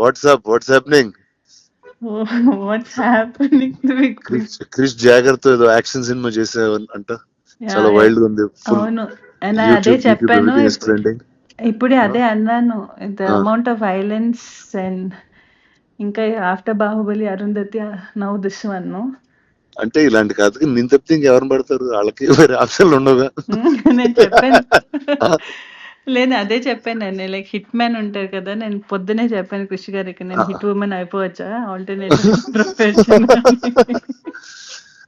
Watts happening? What's happening with Krish? Krish జాగర్ తో ఏదో యాక్షన్ సినిమా చేసావు అంట, యా, చాలా వైల్డ్ గా ఉంది. ఫుల్ అవును. And అదే యూట్యూబ్ చెప్పాను. Everything is trending. ఇప్పుడే అదే అన్నాను. The amount of violence and ఇంకా after Baahubali, Arundhati, now this one. అంటే ఇలాంటి కథకి నేను తప్పితే ఇంకెవరిని పడతారు? వాళ్ళకి వేరే ఆప్షన్లు ఉండవుగా. నేను చెప్పాను. లేదు, అదే చెప్పాను నేను. లైక్ హిట్ మ్యాన్ ఉంటారు కదా, నేను పొద్దునే చెప్పాను కృషి గారికి, నేను హిట్ ఉమెన్ అయిపోవచ్చా ఆల్టర్నేట్ ప్రొఫెషన్.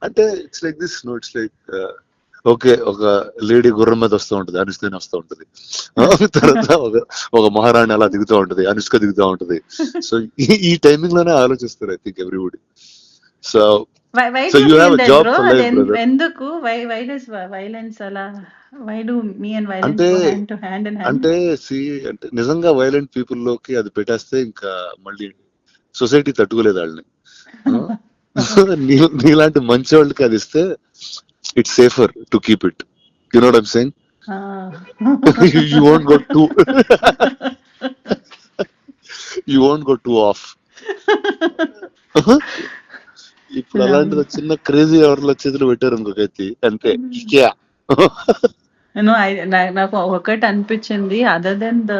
అంటే it's like this, no it's like okay, ఒక లేడీ గుర్రం మీద వస్తూ ఉంటది, అనుష్కని వస్తూ ఉంటది. తర్వాత ఒక మహారాణి అలా దిగుతూ ఉంటది, అనుష్క దిగుతూ ఉంటది. సో ఈ టైమింగ్ లోనే ఆలోచిస్తారు I think everybody. So why so do you me have and a that job bro? For అది లైఫ్, బ్రదర్. ఎందుకు? వై డస్ వైలెన్స్ అలా? Why do me and violence అంటే go hand to hand in hand? అంటే అంటే నిజంగా violent people లోకి అది పెట్టేస్తే ఇంకా మళ్ళీ సొసైటీ తట్టుకోలేదు వాళ్ళని. నీలాంటి మంచి వాళ్ళకి అది ఇస్తే it's safer to keep it. You know what I'm saying? You won't go two you won't go two of. ఇప్పుడు అలాంటిది చిన్న క్రేజీ ఎవరిలో చేతులు పెట్టారు ఇంకొకైతే అంతే. నాకు ఒకటి అనిపించింది, other than the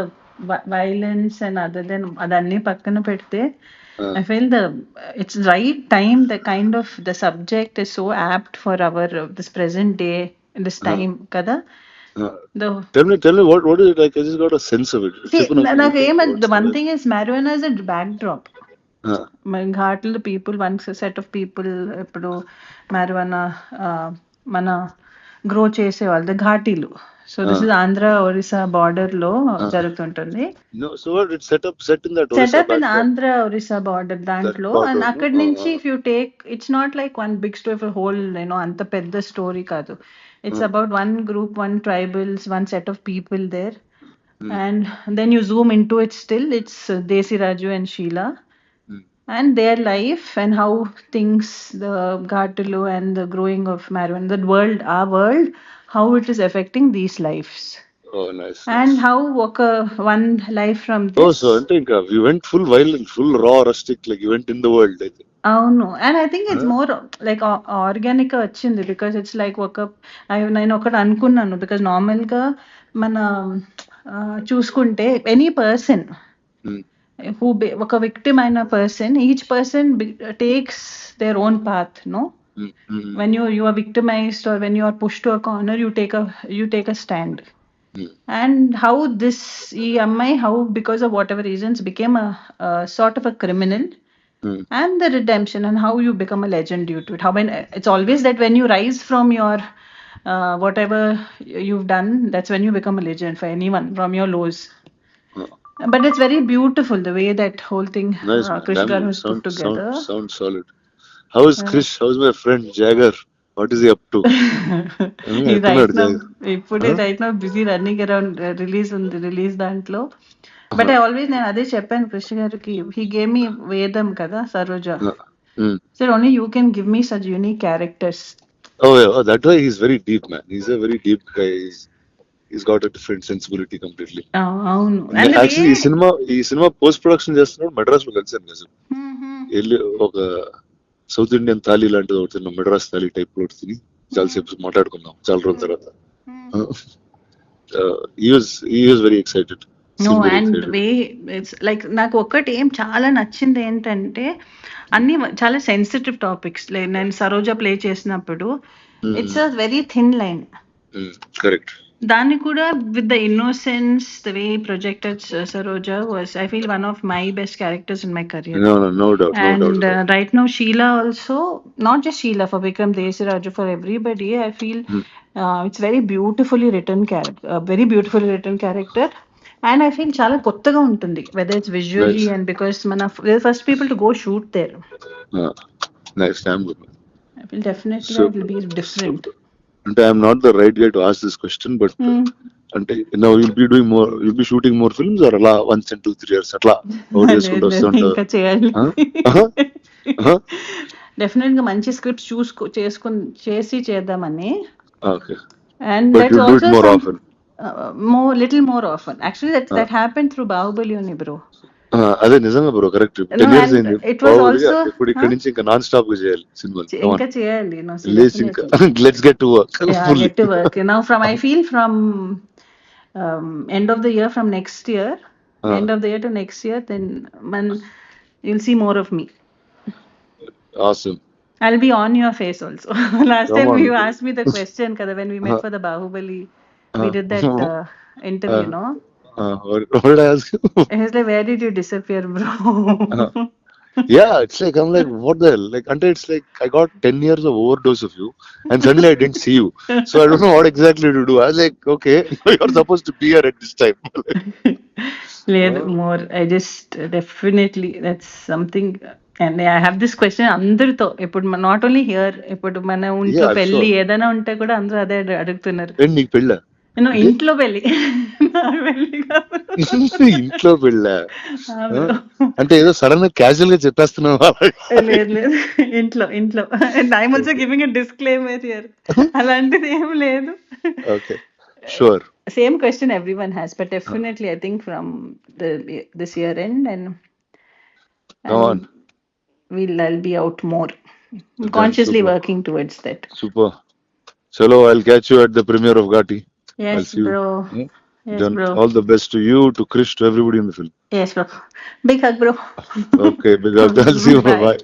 violence and other than అదన్నీ పక్కన పెడితే, I feel it's right time, the kind of the subject is so apt for our this present day, this time kada. Tell me what is it like? I just got a sense of it. See, the one thing is marijuana is a backdrop. ఘాట్లు people, one set of people ఇప్పుడు marijuana మన grow చేసేవాళ్ళు ఘాటీలు. So this is Andhra Orissa border లో జరుగుతుంటుంది. Setup in Andhra Orissa border దాంట్లో. And అక్కడి నుంచి if you take, it's not like one big story for whole, అంత పెద్ద స్టోరీ కాదు. It's about one group, one tribals, one set of people there. And then you zoom into it, still it's Desi Raju and Sheila and their life and how things, the Ghatalu and the growing of marijuana, that world, our world, how it is affecting these lives. Oh, nice. And how one life from this. Oh, so I think you went full violent, full raw, rustic, like you went in the world, I think. అవును. And I think it's more like organic వచ్చింది, because it's like నేను ఒకటి అనుకున్నాను, because నార్మల్గా మన చూసుకుంటే any person who ఒక victim అయిన person, each person takes their own path, no? when you are victimized or when you are pushed to a corner, you take a stand. And how this ఈ అమ్మాయి, how because of whatever reasons became a sort of a criminal, and the redemption and how you become a legend due to it. How when it's always that when you rise from your whatever you've done, that's when you become a legend for anyone from your lows. But it's very beautiful the way that whole thing Krish Garu has put together. Sounds solid. How is Krish? How's my friend Jagger? What is he up to? He's right now busy running around release దాంట్లో. But I always, నేను అదే చెప్పాను కృష్ణ గారికి, he gave me వేదం కదా, Saroja. So only you can give me such unique characters. Oh, that way he's very deep, man. He's a very deep guy. He's got a different sensibility completely. అవును. Actually ఈ cinema post production చేస్తున్నాడు మెడ్రాస్ లో కలిసాను కదా. వెళ్ళి ఒక south Indian thali లాంటిది ఒకటి తిన్నాం, మెడ్రాస్ థాలీ టైప్ లో తిని చాలాసేపు మాట్లాడుకున్నాం చాలా రోజుల తర్వాత. he was very excited. No, and way it's like నాకు ఒక్కటి ఏం చాలా నచ్చింది ఏంటంటే, అన్ని చాలా సెన్సిటివ్ టాపిక్స్. నేను సరోజ ప్లే చేసినప్పుడు it's a very thin line. Correct. దాన్ని కూడా with the innocence, the way projected Saroja was, I feel one of my best characters in my career. No doubt. And right now Sheila also, not just Sheila, for Vikram, Desi Raju, for everybody, I feel it's very beautifully written character. And I feel చాలా కొత్తగా ఉంటుంది, whether it's visually and because we're the first people to go shoot there. Nice. I feel definitely it will be different. అంటే I'm not the right guy to ask this question, but అంటే now you'll be shooting more films or అలా once in 2-3 years అట్లా ఇంకా చేయాలి. Definite గా మంచి scripts చేసి చేద్దామని. Okay. And that's also little more often. Actually that happened through Bahubali only, bro. అదే నిజంగా bro, correct. No, 10 years and అయింది. it was Probably also, ఇప్పుడు ఇక్కడ నుంచి ఇంకా నాన్ స్టాప్ గా చేయాలి సినిమాలు. ఇంకా చేయాలి, no, లేచి ఇంకా definitely. Let's get to work Yeah, fully. get to work. Now I feel from end of the year, from next year, end of the year to next year, then you'll see more of me. Awesome. I'll be on your face also. Last Come time on. you asked me the question, kada, when we met for the Bahubali, we did that interview, no? What did I ask you? It was like, where did you disappear, bro? Yeah, it's like I'm like, what the hell? Like, until it's like I got 10 years of overdose of you, and suddenly I didn't see you. So I don't know what exactly to do. I was like, okay, you're supposed to be here at this time. లేదు, more. I just definitely, that's something. And I have this question అందరితో, ఇప్పుడు not only here, ఇప్పుడు మన ఇంట్లో Yeah, పెళ్లి sure. ఏదైనా ఉంటే కూడా అందరూ అదే అడుగుతున్నారు. ఏంటి నీకు పెళ్ళ? నేను ఇంట్లో పెళ్లి, నాకు పెళ్లి కాదు. ఇంట్లో పెళ్ళ ఆ bro. అంటే ఏదో సడన్ గా క్యాజువల్ గా చెప్పేస్తున్నావా? లేదు లేదు, ఇంట్లో ఇంట్లో. And I'm also giving a disclaimer here. అలాంటిది ఏం లేదు. Okay, sure. Same question everyone has, but definitely I think from this year end, and Come on. I'll be out more. I'm consciously super. working towards that. Super. Chalo, I'll catch you at the premiere of Ghati. I'll Yes, see you. bro. Hmm? Yes, Then bro. all the best to you, to Krish, to everybody in the film. Yes, bro. Big hug, bro. Okay, big up. I'll see you. Bye. Bye.